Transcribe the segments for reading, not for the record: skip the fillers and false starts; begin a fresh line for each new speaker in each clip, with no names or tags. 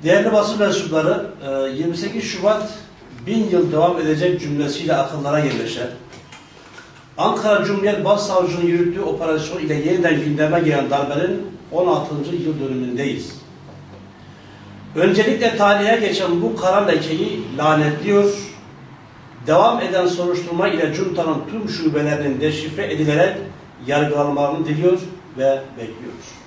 Değerli basın mensupları, 28 Şubat 1000 yıl devam edecek cümlesiyle akıllara yerleşen, Ankara Cumhuriyet Başsavcılığı'nın yürüttüğü operasyon ile yeniden gündeme gelen darbenin 16. yıl dönümündeyiz. Öncelikle tarihe geçen bu kara lekeyi lanetliyor, devam eden soruşturma ile Cunta'nın tüm şubelerinin deşifre edilerek yargılanmalarını diliyor ve bekliyoruz.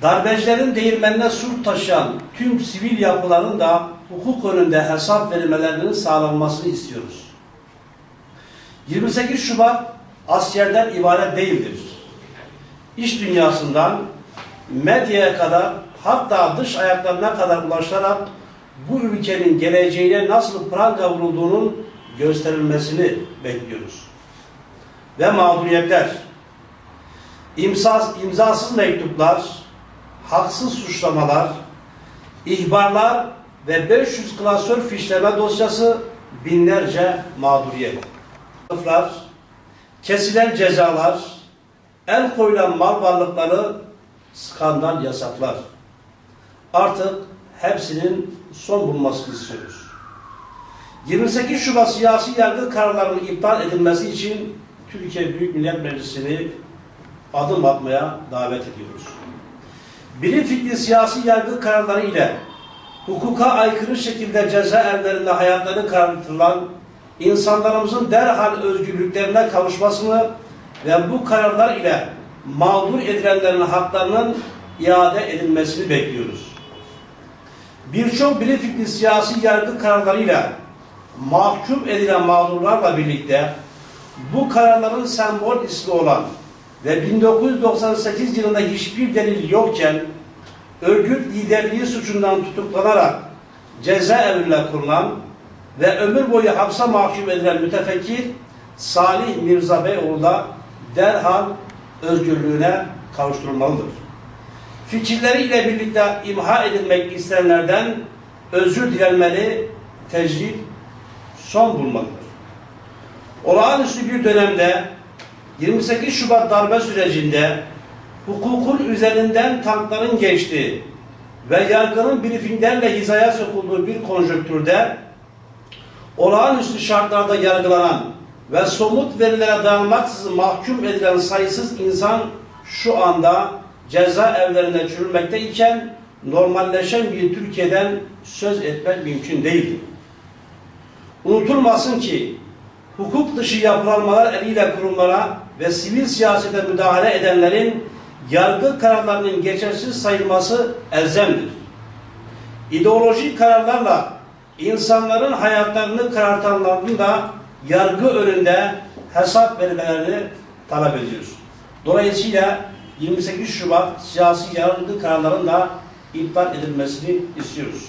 Darbecilerin değirmenine su taşıyan tüm sivil yapıların da hukuk önünde hesap verilmelerinin sağlanmasını istiyoruz. 28 Şubat askerden ibaret değildir. İş dünyasından medyaya kadar, hatta dış ayaklarına kadar ulaşarak bu ülkenin geleceğine nasıl pranga vurulduğunun gösterilmesini bekliyoruz. Ve mağduriyetler, imzasız mektuplar, haksız suçlamalar, ihbarlar ve 500 klasör fişleme dosyası, binlerce mağduriyet. Kesilen cezalar, el koyulan mal varlıkları, skandal yasaklar. Artık hepsinin son bulmasını istiyoruz. 28 Şubat siyasi yargı kararlarının iptal edilmesi için Türkiye Büyük Millet Meclisi'ni adım atmaya davet ediyoruz. Bilim fikri siyasi yargı kararları ile hukuka aykırı şekilde cezaevlerinde hayatlarını karartılan insanlarımızın derhal özgürlüklerine kavuşmasını ve bu kararlar ile mağdur edilenlerin haklarının iade edilmesini bekliyoruz. Birçok bilim fikri siyasi yargı kararlarıyla mahkum edilen mağdurlarla birlikte bu kararların sembol ismi olan ve 1998 yılında hiçbir delil yokken örgüt liderliği suçundan tutuklanarak cezaevine konulan ve ömür boyu hapse mahkum edilen mütefekkir Salih Mirza Beyoğlu da derhal özgürlüğüne kavuşturulmalıdır. Fikirleriyle birlikte imha edilmek isteyenlerden özür dilenmeli, tecrit son bulmalıdır. Olağanüstü bir dönemde 28 Şubat darbe sürecinde hukukun üzerinden tankların geçtiği ve yargının briefinglerle hizaya sokulduğu bir konjonktürde olağanüstü şartlarda yargılanan ve somut verilere dayanmaksızın mahkum edilen sayısız insan şu anda cezaevlerinde çürümekte normalleşen bir Türkiye'den söz etmek mümkün değildir. Unutulmasın ki hukuk dışı yapılanmalar eliyle kurumlara ve sivil siyasete müdahale edenlerin yargı kararlarının geçersiz sayılması elzemdir. İdeolojik kararlarla insanların hayatlarını karartanların da yargı önünde hesap vermelerini talep ediyoruz. Dolayısıyla 28 Şubat siyasi yargı kararlarının da iptal edilmesini istiyoruz.